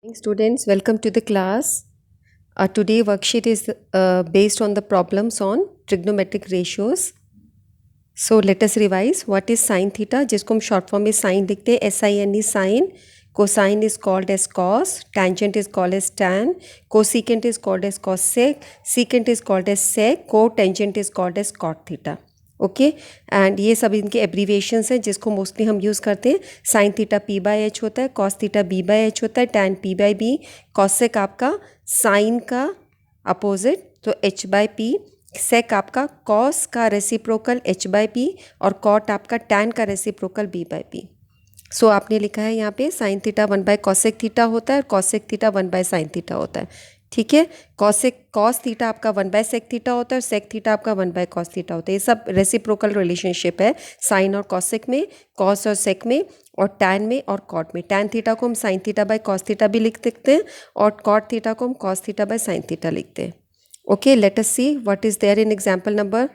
Morning, students, welcome to the class. Today worksheet is based on the problems on trigonometric ratios. So let us revise. What is sin theta? जिसको हम short form में sin लिखते हैं, SIN is sin. Cosine is called as cos. Tangent is called as tan. Cosecant is called as cosec. Secant is called as sec. Cotangent is called as cot theta. Okay and ये सब इनके abbreviations हैं जिसको mostly हम use करते हैं. Sine theta P by H होता है, cos theta B by H होता है, tan P by B, cosec आपका साइन का अपोजिट तो एच बाई पी, सेक आपका कॉस का रेसिप्रोकल एच बाई पी और कॉट आपका टैन का reciprocal B by P. So आपने लिखा है यहाँ पे sine theta 1 by cosec theta होता है और cosec theta 1 by sine theta होता है. ठीक है, कॉस थीटा आपका 1 बाय सेक थीटा होता है और सेक थीटा आपका 1 बाय कॉस थीटा होता है. ये सब रेसिप्रोकल रिलेशनशिप है साइन और कॉसेक में, कॉस और सेक में और टैन में और कॉट में. टैन थीटा को हम sine theta by cos theta भी लिख सकते हैं और कॉट थीटा को हम cos theta by sine theta लिखते हैं. Okay, let us see what is there in example number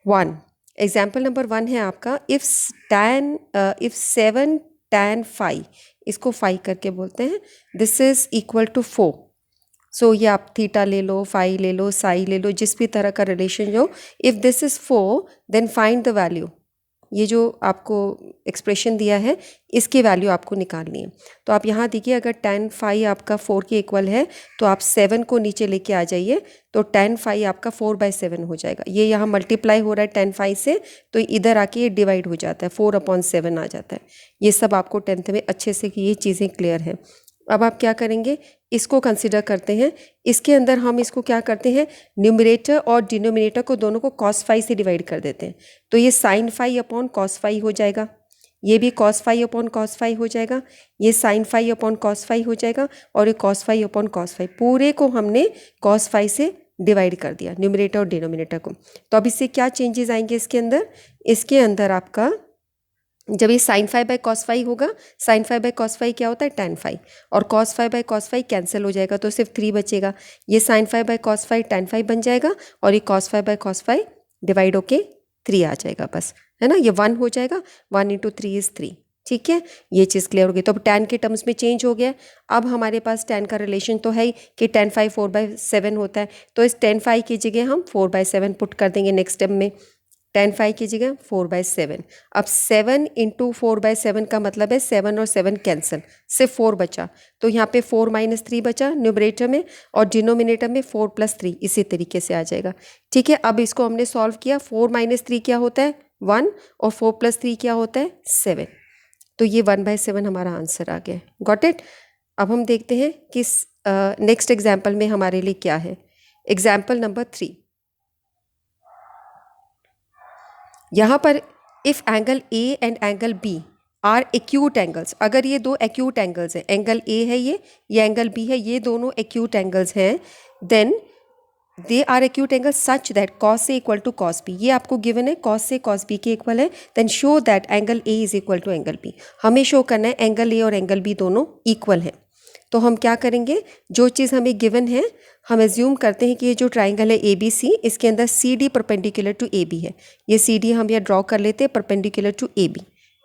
1. Example number 1 है आपका इफ 7 tan फाई, इसको फाई करके बोलते हैं, this is equal to 4. So ये आप थीटा ले लो, फाई ले लो, साई ले लो, जिस भी तरह का रिलेशन जो. If this is 4 then find the value. ये जो आपको एक्सप्रेशन दिया है इसकी वैल्यू आपको निकालनी है. तो आप यहाँ देखिए, अगर tan फाई आपका 4 के इक्वल है तो आप 7 को नीचे लेके आ जाइए तो tan फाई आपका 4/7 हो जाएगा. ये यहाँ मल्टीप्लाई हो रहा है tan फाई से तो इधर आके ये डिवाइड हो जाता है, 4/7 आ जाता है. ये सब आपको 10th में अच्छे से ये चीज़ें क्लियर हैं. अब आप क्या करेंगे, इसको कंसिडर करते हैं. इसके अंदर हम इसको क्या करते हैं, न्यूमरेटर और डिनोमिनेटर को दोनों को कॉस फाई से डिवाइड कर देते हैं. तो ये sine phi upon cos phi हो जाएगा, ये भी cos phi upon cos phi हो जाएगा, ये sine phi upon cos phi हो जाएगा और ये cos phi upon cos phi. पूरे को हमने कॉस फाई से डिवाइड कर दिया न्यूमरेटर और डिनोमिनेटर को. तो अब इससे क्या चेंजेस आएंगे इसके अंदर आपका जब ये sine phi by cos phi होगा, sine phi by cos phi क्या होता है, टैन फाई, और cos phi by cos phi cancel हो जाएगा तो सिर्फ 3 बचेगा. ये sine phi by cos phi tan phi बन जाएगा और ये cos phi by cos phi divide होके 3 आ जाएगा बस, है ना. ये 1 हो जाएगा, 1 × 3 इज़ 3. ठीक है, ये चीज़ क्लियर हो गई. तो अब टैन के टर्म्स में चेंज हो गया. अब हमारे पास टैन का रिलेशन तो है ही कि टैन फाई 4/7 होता है. तो इस टैन फाई की जगह हम 4/7 पुट कर देंगे नेक्स्ट स्टेप में. tan फाई की जगह 4/7. अब 7 × 4/7 का मतलब है 7 और 7 कैंसिल, सिर्फ 4 बचा. तो यहाँ पे 4 - 3 बचा न्यूमरेटर में और डिनोमिनेटर में 4 + 3 इसी तरीके से आ जाएगा. ठीक है, अब इसको हमने सॉल्व किया. 4 - 3 क्या होता है, 1 और 4 + 3 क्या होता है, 7. तो ये 1/7 हमारा आंसर आ गया. Got it. अब हम देखते हैं कि नेक्स्ट एग्जाम्पल में हमारे लिए क्या है. Example number 3. यहाँ पर if angle A and angle B are acute angles, अगर ये दो एक्यूट एंगल्स हैं, एंगल ए है ये एंगल बी है, ये दोनों एक्यूट एंगल्स हैं, then they are acute angle such that cos A equal to cos B. ये आपको गिवन है कॉस ए कॉस बी के इक्वल है. Then show that angle A is equal to angle B. हमें show करना है angle A और angle B दोनों इक्वल हैं. तो हम क्या करेंगे, जो चीज़ हमें गिवन है हम एज्यूम करते हैं कि ये जो ट्राइंगल है ए बी सी, इसके अंदर C D perpendicular to A B है. ये सी डी हम यहाँ ड्रॉ कर लेते हैं परपेंडिकुलर टू ए बी.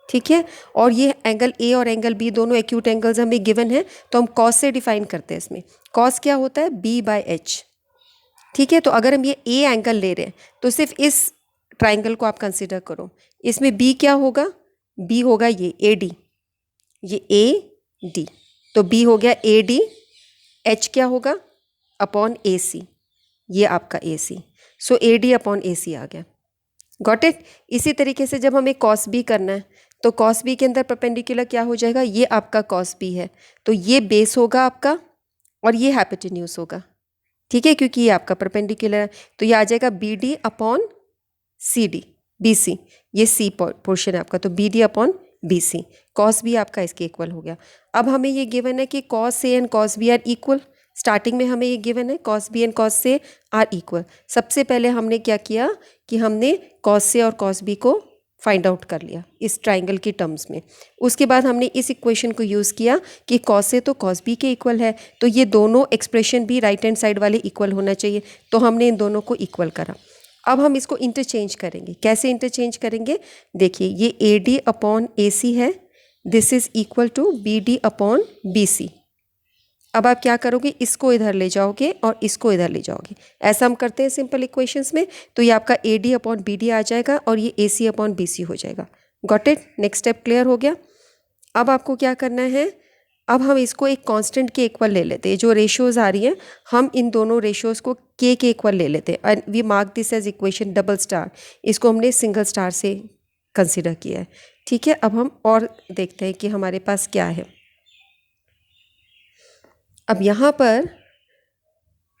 ठीक है, और ये एंगल ए और एंगल बी दोनों एक्यूट एंगल्स हमें गिवन है तो हम कॉस से डिफाइन करते हैं. इसमें कॉस क्या होता है, b/h. ठीक है, तो अगर हम ये ए एंगल ले रहे हैं तो सिर्फ इस ट्राइंगल को आप कंसिडर करो. इसमें बी क्या होगा, बी होगा ये ए डी, ये ए डी, तो बी हो गया ए डी. एच क्या होगा, अपॉन ए सी, ये आपका ए सी. सो ए डी अपॉन ए सी आ गया. Got it. इसी तरीके से जब हमें कॉस बी करना है तो कॉस बी के अंदर परपेंडिकुलर क्या हो जाएगा, ये आपका कॉस बी है तो ये बेस होगा आपका और ये हाइपोटेन्यूज होगा. ठीक है, क्योंकि ये आपका परपेंडिकुलर है तो ये आ जाएगा B D upon C D, B C, ये सी पोर्शन है आपका, तो B D upon B C. Cos B आपका इसके इक्वल हो गया. अब हमें ये गिवन है कि cos A and cos B are equal. Starting में हमें ये गिवन है cos B and cos A are equal. सबसे पहले हमने क्या किया कि हमने कॉस ए और कॉस बी को फाइंड आउट कर लिया इस ट्राइंगल की टर्म्स में. उसके बाद हमने इस इक्वेशन को यूज़ किया कि कॉस ए तो कॉस बी के इक्वल है तो ये दोनों एक्सप्रेशन भी राइट हैंड साइड वाले इक्वल होना चाहिए, तो हमने इन दोनों को इक्वल करा. अब हम इसको इंटरचेंज करेंगे. कैसे इंटरचेंज करेंगे, देखिए ये ए डी अपॉन ए सी है, this is equal to B D upon B C. अब आप क्या करोगे, इसको इधर ले जाओगे और इसको इधर ले जाओगे। ऐसा हम करते हैं सिंपल इक्वेशंस में। तो ये आपका A D upon B D आ जाएगा और ये ए सी अपॉन बी सी हो जाएगा। Got it? Next step clear हो गया। अब आपको क्या करना है, अब हम इसको एक कांस्टेंट के इक्वल ले लेते हैं। जो रेशियोज आ रही हैं हम इन दोनों रेशियोज को के इक्वल ले लेते हैं। And we mark this as equation double star. इसको हमने सिंगल स्टार से कंसिडर किया है। ठीक है, अब हम और देखते हैं कि हमारे पास क्या है। अब यहाँ पर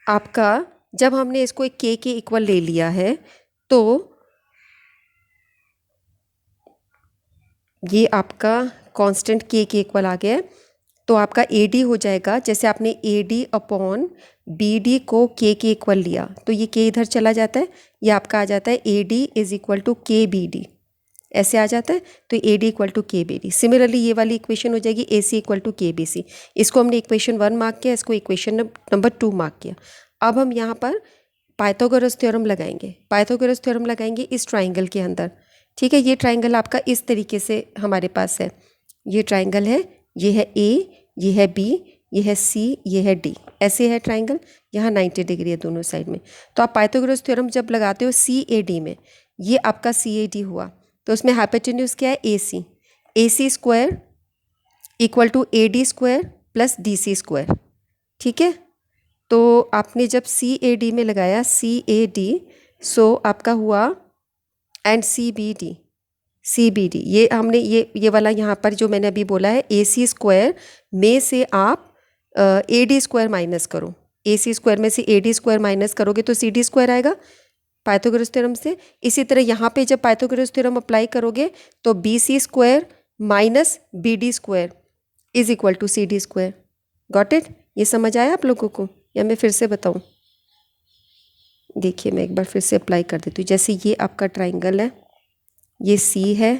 आपका जब हमने इसको एक के इक्वल ले लिया है तो ये आपका कांस्टेंट के इक्वल आ गया है। तो आपका ए डी हो जाएगा, जैसे आपने A D upon B D को के इक्वल लिया तो ये के इधर चला जाता है, ये आपका आ जाता है A D is equal to के बी डी, ऐसे आ जाता है। तो ए डी इक्वल टू के बी डी। सिमिलरली ये वाली इक्वेशन हो जाएगी ए सी इक्वल टू के बी सी। इसको हमने इक्वेशन 1 मार्क किया, इसको इक्वेशन नंबर 2 मार्क किया। अब हम यहाँ पर पाइथागोरस थ्योरम लगाएंगे। पाइथागोरस थ्योरम लगाएंगे इस ट्राइंगल के अंदर। ठीक है, ये ट्राइंगल आपका इस तरीके से हमारे पास है। ये ट्राइंगल है, ये है ए, ये है बी, ये है सी, ये है डी, ऐसे है ट्राइंगल। यहाँ 90 डिग्री है दोनों साइड में। तो आप पाइथागोरस थ्योरम जब लगाते हो सी ए डी में, ये आपका सी ए डी हुआ तो उसमें हाइपोटेन्यूज क्या है, A C square equal to A D square plus D C square. ठीक है, तो आपने जब सी ए डी में लगाया सी ए डी, सो आपका हुआ एंड सी बी डी, ये हमने ये वाला यहाँ पर जो मैंने अभी बोला है ए सी स्क्वायर में से आप ए डी स्क्वायर माइनस करो। ए सी स्क्वायर में से ए डी स्क्वायर माइनस करोगे तो सी डी स्क्वायर आएगा पाइथागोरस थ्योरम से। इसी तरह यहाँ पे जब पाइथागोरस थ्योरम अप्लाई करोगे तो B C square minus B D square is equal to C D square. Got it? ये समझ आया आप लोगों को या मैं फिर से बताऊँ? देखिए मैं एक बार फिर से अप्लाई कर देती हूँ। जैसे ये आपका ट्राइंगल है, ये सी है,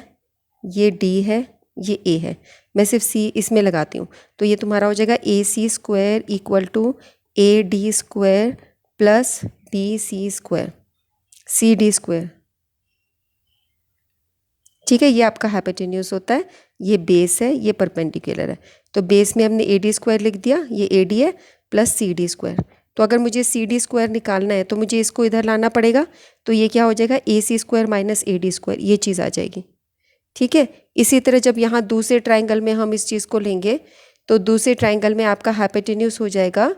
ये डी है, ये ए है। मैं सिर्फ सी इसमें लगाती हूँ तो ये तुम्हारा हो जाएगा A C square equal to A D square plus B C square C D square. ठीक है, ये आपका हाइपोटेन्यूज होता है, ये बेस है, ये परपेंडिकुलर है। तो बेस में हमने ए डी स्क्वायर लिख दिया, ये ए डी है प्लस सी डी स्क्वायर। तो अगर मुझे सी डी स्क्वायर निकालना है तो मुझे इसको इधर लाना पड़ेगा। तो ये क्या हो जाएगा, A C square minus A D square, ये चीज़ आ जाएगी। ठीक है, इसी तरह जब यहाँ दूसरे ट्राइंगल में हम इस चीज़ को लेंगे तो दूसरे ट्राइंगल में आपका हाइपोटेन्यूज हो जाएगा,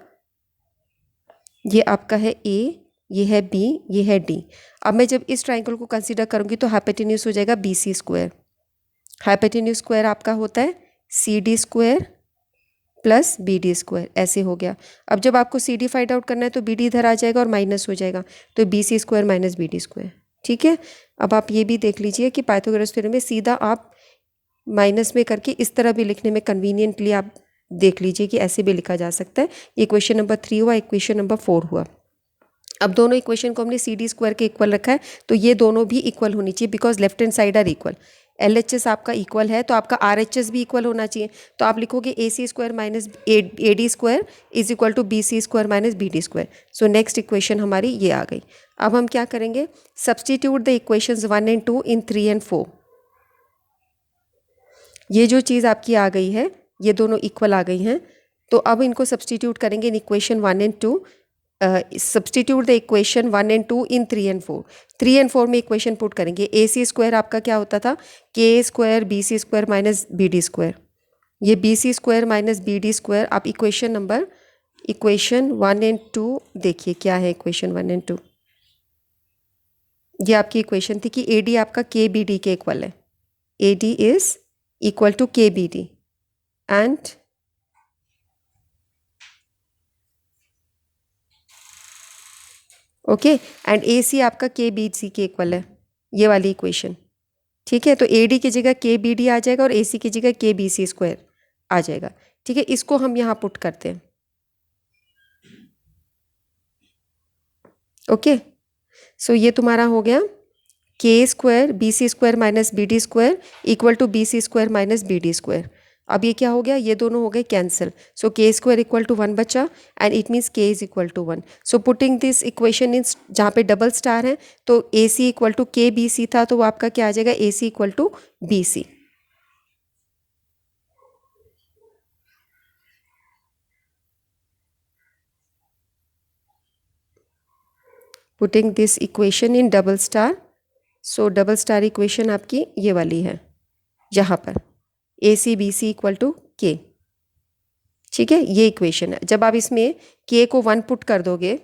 ये आपका है ए, ये है बी, ये है डी। अब मैं जब इस ट्राइंगल को कंसीडर करूँगी तो हाइपोटेन्यूज हो जाएगा B C square. Hypotenuse square आपका होता है C D square plus B D square, ऐसे हो गया। अब जब आपको सी डी फाइंड आउट करना है तो बी डी इधर आ जाएगा और माइनस हो जाएगा, तो B C square minus B D square. ठीक है, अब आप ये भी देख लीजिए कि पाइथागोरस थ्योरम में सीधा आप माइनस में करके इस तरह भी लिखने में कन्वीनियंटली आप देख लीजिए कि ऐसे भी लिखा जा सकता है। ये क्वेश्चन नंबर 3 हुआ, इक्वेशन नंबर 4 हुआ। अब दोनों इक्वेशन को हमने सी डी स्क्वायर के इक्वल रखा है तो ये दोनों भी इक्वल होनी चाहिए, because left hand side are equal. L H S आपका इक्वल है तो आपका आर एच एस भी इक्वल होना चाहिए। तो आप लिखोगे A C square minus A D square is equal to B C square minus B D square. So next equation हमारी ये आ गई। अब हम क्या करेंगे, substitute the equations 1 and 2 in 3 and 4। ये जो चीज़ आपकी आ गई है, ये दोनों इक्वल आ गई हैं, तो अब इनको सब्सटीट्यूट करेंगे in equation 1 and 2। Substitute the equation 1 and 2 in 3 and 4। 3 and 4 में इक्वेशन पुट करेंगे। ए सी स्क्वायर आपका क्या होता था, के square B C square minus B D square. ये B C square minus B D square. आप इक्वेशन 1 and 2 देखिए क्या है। इक्वेशन 1 and 2 ये आपकी इक्वेशन थी कि ए डी आपका के बी डी के इक्वल है। A D is equal to के B D and okay and A C आपका के बी सी के इक्वल है, ये वाली इक्वेशन। ठीक है, तो ए डी की जगह के बी डी आ जाएगा और ए सी की जगह के बी सी स्क्वायर आ जाएगा। ठीक है, इसको हम यहाँ पुट करते हैं। ओके, सो ये तुम्हारा हो गया K square B C square minus B D square equal to B C square minus B D square. अब ये क्या हो गया, ये दोनों हो गए कैंसिल। सो के स्क्वायर इक्वल टू 1 बचा and it means K is equal to 1। So putting this equation in, जहाँ पे डबल स्टार है तो ए सी इक्वल टू के बी सी था, तो वो आपका क्या आ जाएगा, A C equal to B C. Putting this equation in double star, so double star equation आपकी ये वाली है यहाँ पर, A C B C equal to K. ठीक है, ये इक्वेशन है। जब आप इसमें के को 1 पुट कर दोगे,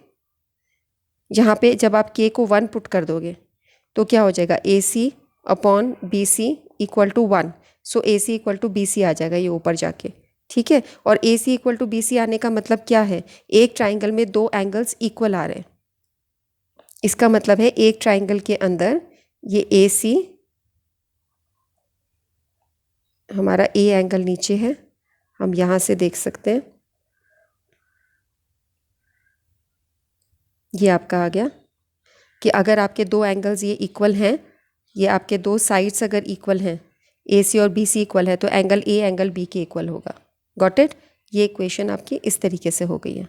यहाँ पे जब आप के को 1 पुट कर दोगे तो क्या हो जाएगा, A C upon B C equal to 1। So A C equal to B C आ जाएगा ये ऊपर जाके। ठीक है, और A C equal to B C आने का मतलब क्या है, एक ट्राइंगल में 2 एंगल्स इक्वल आ रहे हैं। इसका मतलब है एक ट्राइंगल के अंदर ये ए सी, हमारा ए एंगल नीचे है, हम यहाँ से देख सकते हैं, ये आपका आ गया कि अगर आपके 2 एंगल्स ये इक्वल हैं, ये आपके 2 साइड्स अगर इक्वल हैं, ए सी और बी सी इक्वल है, तो एंगल ए एंगल बी के इक्वल होगा। Got it. ये इक्वेशन आपकी इस तरीके से हो गई है।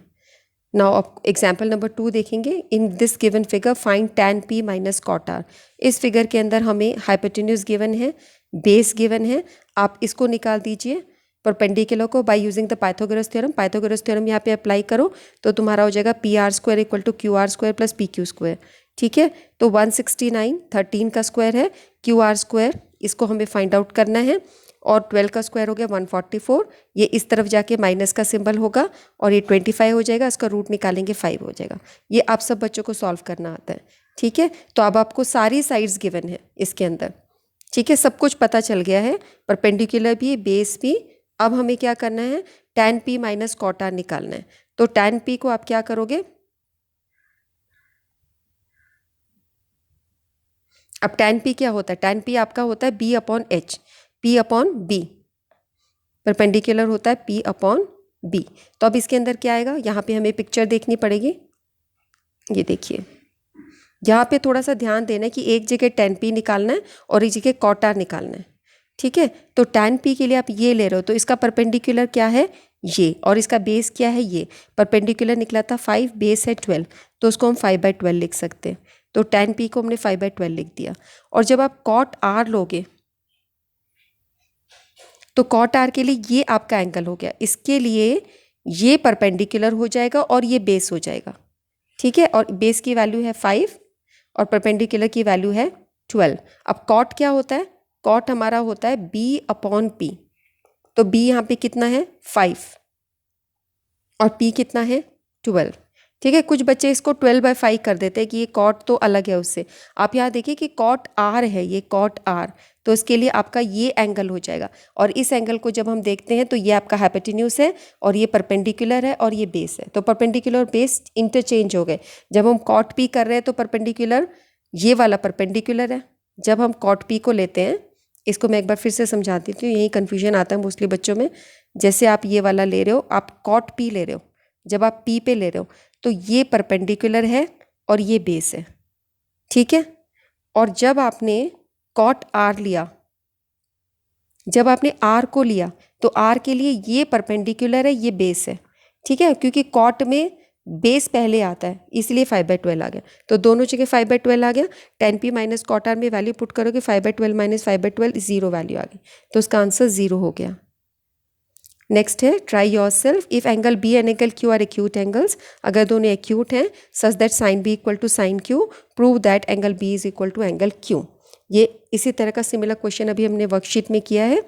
नाउ आप एग्जाम्पल नंबर 2 देखेंगे। In this given figure find tan p minus cot r। इस फिगर के अंदर हमें हाइपोटेन्यूज गिवन है, बेस गिवन है, आप इसको निकाल दीजिए परपेंडिकुलर को by using the Pythagoras theorem. Pythagoras theorem यहाँ पे अप्लाई करो तो तुम्हारा हो जाएगा P R square equal to Q R square plus P Q square. ठीक है, तो 169 13 का स्क्वायर है, क्यू आर स्क्वायर इसको हमें फाइंड आउट करना है, और 12 का स्क्वायर हो गया 144। ये इस तरफ जाके माइनस का सिंबल होगा और ये 25 हो जाएगा, इसका रूट निकालेंगे 5 हो जाएगा। ये आप सब बच्चों को सॉल्व करना आता है। ठीक है, तो अब आपको सारी साइड्स गिवन है इसके अंदर। ठीक है, सब कुछ पता चल गया है, परपेंडिकुलर भी, बेस भी। अब हमें क्या करना है, tan p minus cot r निकालना है। तो tan p को आप क्या करोगे, अब tan p क्या होता है, tan p आपका होता है b upon h, p upon b, perpendicular होता है p अपॉन b। तो अब इसके अंदर क्या आएगा, यहाँ पे हमें पिक्चर देखनी पड़ेगी। ये देखिए, यहाँ पे थोड़ा सा ध्यान देना है कि एक जगह tan p निकालना है और एक जगह cot r निकालना है। ठीक है, तो tan p के लिए आप ये ले रहे हो, तो इसका परपेंडिकुलर क्या है ये, और इसका बेस क्या है ये। परपेंडिकुलर निकला था 5, बेस है 12, तो उसको हम 5/12 लिख सकते हैं। तो tan p को हमने 5/12 लिख दिया। और जब आप cot r लोगे तो cot r के लिए ये आपका एंगल हो गया, इसके लिए ये परपेंडिकुलर हो जाएगा और ये बेस हो जाएगा। ठीक है, और बेस की वैल्यू है 5 और परपेंडिकुलर की वैल्यू है 12। अब cot क्या होता है, cot हमारा होता है b अपॉन p। तो b यहाँ पे कितना है 5 और p कितना है 12। ठीक है, कुछ बच्चे इसको 12/5 कर देते हैं कि ये cot तो अलग है उससे। आप यहाँ देखिए कि cot r है, ये cot r, तो इसके लिए आपका ये एंगल हो जाएगा। और इस एंगल को जब हम देखते हैं तो ये आपका हाइपोटेन्यूज है और ये परपेंडिकुलर है और ये बेस है। तो परपेंडिकुलर और बेस इंटरचेंज हो गए। जब हम cot p कर रहे हैं तो परपेंडिकुलर ये वाला परपेंडिकुलर है। जब हम cot p को लेते हैं, इसको मैं एक बार फिर से समझा देती हूँ, यही कन्फ्यूजन आता है मोस्टली बच्चों में। जैसे आप ये वाला ले रहे हो, आप cot p ले रहे हो, जब आप p पे ले रहे हो तो ये परपेंडिकुलर है और ये बेस है। ठीक है, और जब आपने cot r लिया, जब आपने r को लिया तो r के लिए ये परपेंडिकुलर है, ये बेस है। ठीक है, क्योंकि cot में बेस पहले आता है इसलिए 5/12 आ गया। तो दोनों जगह 5/12 आ गया। tan p minus cot r में वैल्यू पुट करोगे 5/12 माइनस 5/12 0 वैल्यू आ गई, तो उसका आंसर 0 हो गया। नेक्स्ट है try yourself. If angle B and angle Q are acute angles, अगर दोनों एक्यूट हैं such that sine B equal to sine Q, prove that angle B is equal to angle Q. ये इसी तरह का similar question अभी हमने worksheet में किया है।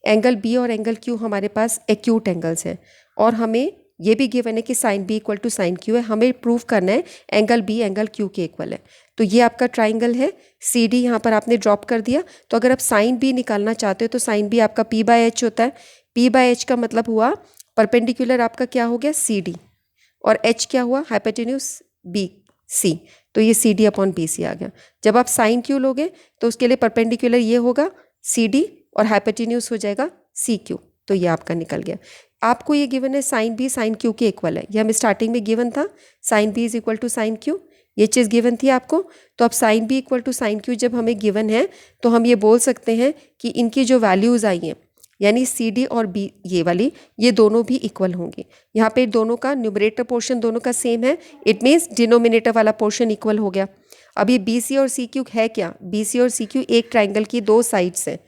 एंगल बी और एंगल क्यू हमारे पास एक्यूट एंगल्स हैं और हमें ये भी गिवन है कि sine B equal to sine Q है। हमें प्रूव करना है एंगल बी एंगल क्यू के इक्वल है। तो ये आपका ट्राइंगल है, सी डी यहाँ पर आपने ड्रॉप कर दिया। तो अगर आप साइन बी निकालना चाहते हो तो साइन बी आपका p/h होता है। p/h का मतलब हुआ परपेंडिकुलर आपका क्या हो गया सी डी, और h क्या हुआ हाइपोटेन्यूज बी सी, तो ये C D upon B C आ गया। जब आप साइन क्यू लोगे तो उसके लिए परपेंडिकुलर ये होगा सी डी और हाइपोटेन्यूज हो जाएगा सी क्यू, तो ये आपका निकल गया। आपको ये गिवन है साइन बी साइन क्यू के इक्वल है, ये हमें स्टार्टिंग में गिवन था, sine B is equal to sine Q, ये चीज़ गिवन थी आपको। तो अब sine B equal to sine Q जब हमें गिवन है तो हम ये बोल सकते हैं कि इनकी जो वैल्यूज़ आई हैं, यानी सी डी और बी ये वाली, ये दोनों भी इक्वल होंगी। यहाँ पे दोनों का न्यूमरेटर पोर्शन दोनों का सेम है, इट मीन्स डिनोमिनेटर वाला पोर्शन इक्वल हो गया। अब ये बी सी और सी क्यू है क्या, बी सी और सी क्यू एक ट्राइंगल की 2 साइड्स हैं।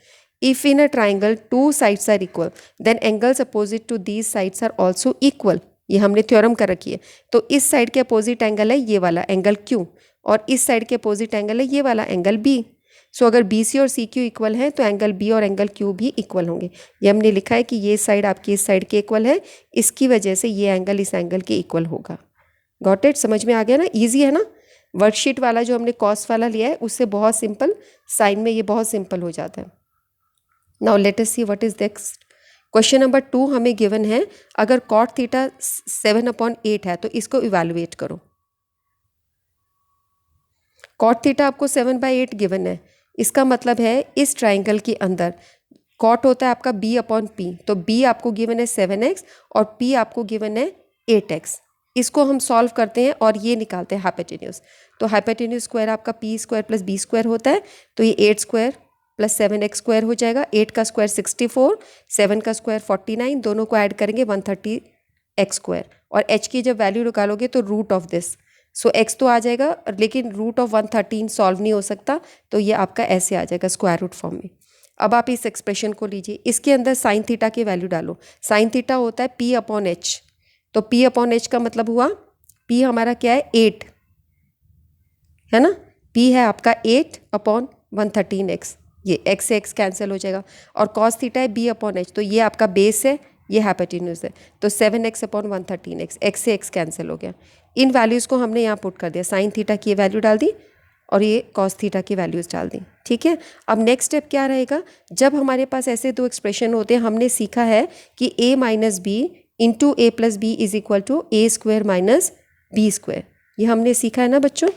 If in a triangle 2 sides are equal, then angles opposite to these sides are also equal. ये हमने थ्योरम कर रखी है। तो इस साइड के अपोजिट एंगल है ये वाला एंगल Q, और इस साइड के अपोजिट एंगल है ये वाला एंगल B। सो अगर BC और CQ इक्वल है तो एंगल B और एंगल Q भी इक्वल होंगे। ये हमने लिखा है कि ये साइड आपकी इस साइड के इक्वल है, इसकी वजह से ये एंगल इस एंगल के इक्वल होगा। Got it? समझ में आ गया ना? ईजी है ना? वर्कशीट वाला जो हमने कॉस वाला लिया है उससे बहुत सिंपल, साइन में ये बहुत सिंपल हो जाता है। Now let us see what is next. Question number 2 हमें गिवन है, अगर कॉट थीटा 7/8 है तो इसको इवैल्यूएट करो। कॉट थीटा आपको 7/8 गिवन है, इसका मतलब है इस ट्राइंगल के अंदर कॉट होता है आपका B/P, तो B आपको गिवन है 7x और P आपको गिवन है 8x। इसको हम सॉल्व करते हैं और ये निकालते हैं हाइपोटेन्यूज। तो हाइपोटेन्यूज स्क्वायर आपका P² + B² होता है, तो ये 8² + 7x² हो जाएगा। 8 का स्क्वायर 64, 7 का स्क्वायर 49, दोनों को ऐड करेंगे 130x², और h की जब वैल्यू निकालोगे तो root of this, so x तो आ जाएगा, लेकिन रूट ऑफ 113 सॉल्व नहीं हो सकता, तो ये आपका ऐसे आ जाएगा स्क्वायर रूट फॉर्म में। अब आप इस एक्सप्रेशन को लीजिए, इसके अंदर साइन थीटा की वैल्यू डालो। साइन थीटा होता है P/H, तो P/H का मतलब हुआ, P हमारा क्या है 8 है ना, P है आपका 8/113x, ये x से x कैंसिल हो जाएगा, और कॉस थीटा है B/H, तो ये आपका बेस है, ये हाइपोटेन्यूज है, तो 7x/113x, x से x कैंसिल हो गया। इन वैल्यूज़ को हमने यहाँ पुट कर दिया, साइन थीटा की वैल्यू डाल दी और ये कॉस थीटा की वैल्यूज़ डाल दी। ठीक है, अब नेक्स्ट स्टेप क्या रहेगा, जब हमारे पास ऐसे दो एक्सप्रेशन होते हैं, हमने सीखा है कि a - b × a + b = a² - b²। ये हमने सीखा है ना बच्चों,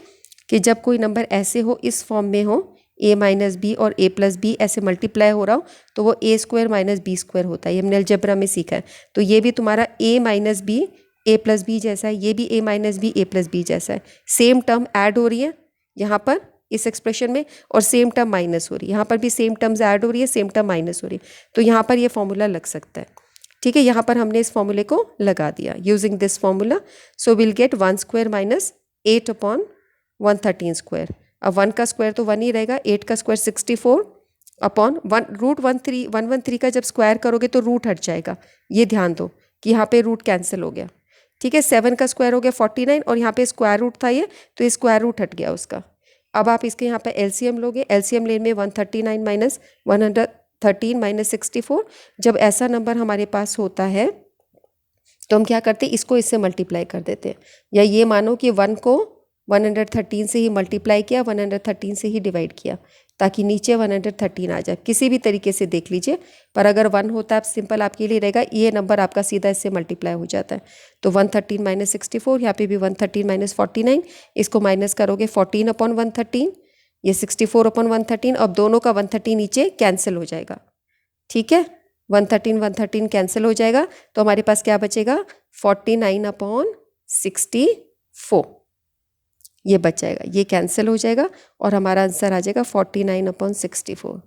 कि जब कोई नंबर ऐसे हो, इस फॉर्म में हो, a - b और a + b ऐसे मल्टीप्लाई हो रहा हो, तो वो a² - b² होता है। ये हमने अलजेब्रा में सीखा है। तो ये भी तुम्हारा a - b a + b जैसा है, ये भी a - b a + b जैसा है। सेम टर्म ऐड हो रही है यहाँ पर इस एक्सप्रेशन में, और सेम टर्म माइनस हो रही है, यहाँ पर भी सेम टर्म्स ऐड हो रही है, सेम टर्म माइनस हो रही है, तो यहाँ पर ये फॉर्मूला लग सकता है। ठीक है, यहाँ पर हमने इस फॉर्मूले को लगा दिया using this formula. So will get 1² - 8/113²। अब 1 का स्क्वायर तो 1 ही रहेगा, 8 का स्क्वायर 64/1 √113 का जब स्क्वायर करोगे तो रूट हट जाएगा, ये ध्यान दो कि यहाँ पे रूट कैंसिल हो गया। ठीक है, 7 का स्क्वायर हो गया 49, और यहाँ पे स्क्वायर रूट था ये, तो ये स्क्वायर रूट हट गया उसका। अब आप इसके यहाँ पे एलसीएम लोगे, एलसीएम लेने में 139 - 113 - 64। जब ऐसा नंबर हमारे पास होता है तो हम क्या करते हैं, इसको इससे मल्टीप्लाई कर देते हैं, या ये मानो कि 1 को 113 से ही मल्टीप्लाई किया, 113 से ही डिवाइड किया, ताकि नीचे 113 आ जाए। किसी भी तरीके से देख लीजिए, पर अगर 1 होता है सिंपल आपके लिए रहेगा, ये नंबर आपका सीधा इससे मल्टीप्लाई हो जाता है। तो 113 - 64, यहाँ पे भी 113 - 49, इसको माइनस करोगे 14/113, ये 64/113, अब दोनों का 113 नीचे कैंसिल हो जाएगा। ठीक है, 113 कैंसिल हो जाएगा, तो हमारे पास क्या बचेगा, 49/64, ये बच जाएगा, ये कैंसिल हो जाएगा, और हमारा आंसर आ जाएगा 49/64।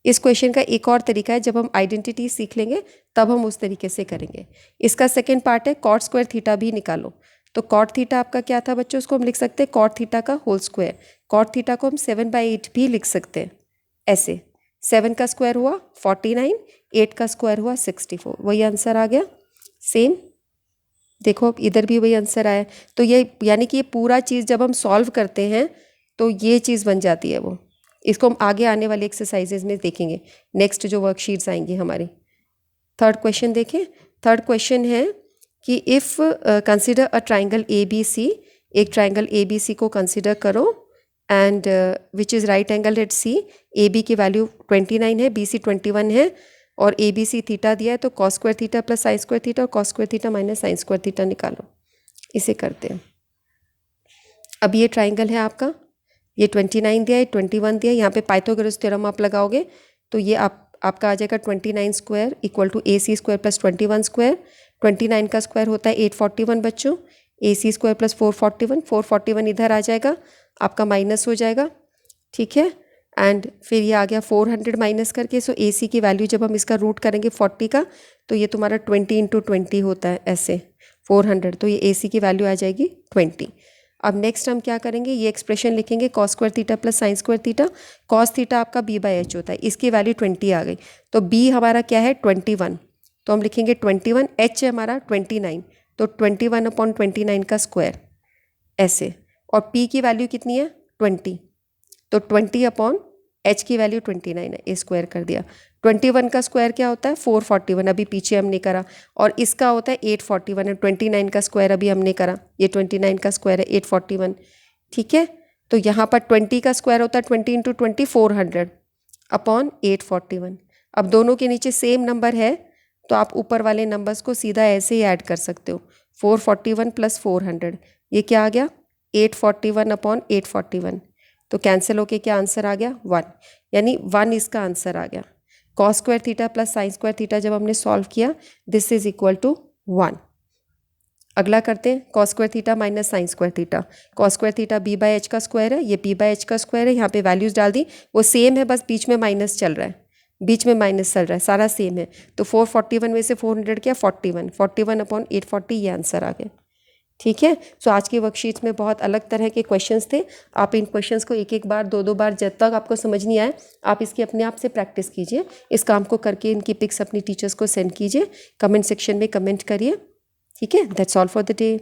इस क्वेश्चन का एक और तरीका है, जब हम आइडेंटिटी सीख लेंगे तब हम उस तरीके से करेंगे। इसका सेकेंड पार्ट है कॉट स्क्वायर थीटा भी निकालो। तो कॉट थीटा आपका क्या था बच्चों, उसको हम लिख सकते हैं कॉट थीटा का होल स्क्वायर। कॉट थीटा को हम 7/8 भी लिख सकते हैं ऐसे, 7 का स्क्वायर हुआ 49, 8 का स्क्वायर हुआ 64, वही आंसर आ गया। सेम देखो, अब इधर भी वही आंसर आया। तो ये यानी कि ये पूरा चीज़ जब हम सॉल्व करते हैं तो ये चीज़ बन जाती है वो। इसको हम आगे आने वाले एक्सरसाइजेज में देखेंगे, नेक्स्ट जो वर्कशीट्स आएंगी हमारी। थर्ड क्वेश्चन देखें। थर्ड क्वेश्चन है कि if consider a triangle ABC, एक ट्राइंगल ABC को कंसिडर करो, and which is right angle at C। AB की वैल्यू 29 है, BC 21 है, और ABC थीटा दिया है, तो cos square theta + sine square theta और cos square theta - sine square theta निकालो। इसे करते हैं। अब ये ट्राइंगल है आपका, ये 29 दिया है, 21 दिया है, यहाँ पे पाइथागोरस थ्योरम आप लगाओगे तो ये आपका आ जाएगा 29² = AC² + 21²। 29 का स्क्वायर होता है 841 बच्चों, AC² + 441, 441 इधर आ जाएगा, आपका माइनस हो जाएगा। ठीक है, एंड फिर ये आ गया 400 माइनस करके। सो AC की वैल्यू जब हम इसका रूट करेंगे 40 का, तो ये तुम्हारा 20 × 20 होता है ऐसे 400, तो ये AC की वैल्यू आ जाएगी 20। अब नेक्स्ट हम क्या करेंगे, ये एक्सप्रेशन लिखेंगे cos square theta + sine square theta. Cos theta आपका B/H होता है, इसकी वैल्यू 20 आ गई, तो B हमारा क्या है 21, तो हम लिखेंगे 21, h है हमारा 29, तो 21/29 का स्क्वायर ऐसे, और p की वैल्यू कितनी है 20, तो 20/h की वैल्यू 29 है, ये स्क्वायर कर दिया। 21 का स्क्वायर क्या होता है 441, अभी पीछे हमने करा, और इसका होता है 841 है। 29 का स्क्वायर अभी हमने करा, ये 29 का स्क्वायर है 841, ठीक है। तो यहाँ पर 20 का स्क्वायर होता है 20 × 20 400/841। अब दोनों के नीचे सेम नंबर है, तो आप ऊपर वाले नंबर्स को सीधा ऐसे ही ऐड कर सकते हो। 441 + 400, ये क्या आ गया 841/841, तो कैंसिल होके क्या आंसर आ गया 1, यानी 1 इसका आंसर आ गया। cos square theta plus sign square theta जब हमने सॉल्व किया, दिस इज इक्वल टू 1। अगला करते हैं cos square theta minus sign square theta. cos square theta b/h का स्क्वायर है, ये p/h का स्क्वायर है, यहाँ पे वैल्यूज डाल दी, वो सेम है, बस बीच में माइनस चल रहा है, बीच में माइनस चल रहा है, सारा सेम है। तो 441 में से 400 क्या 41, 41/840, ये आंसर आ गया, ठीक है। सो आज की वर्कशीट्स में बहुत अलग तरह के क्वेश्चंस थे। आप इन क्वेश्चंस को एक एक बार दो बार, जब तक आपको समझ नहीं आए आप इसकी अपने आप से प्रैक्टिस कीजिए। इस काम को करके इनकी पिक्स अपनी टीचर्स को सेंड कीजिए, कमेंट सेक्शन में कमेंट करिए, ठीक है। That's all for the day.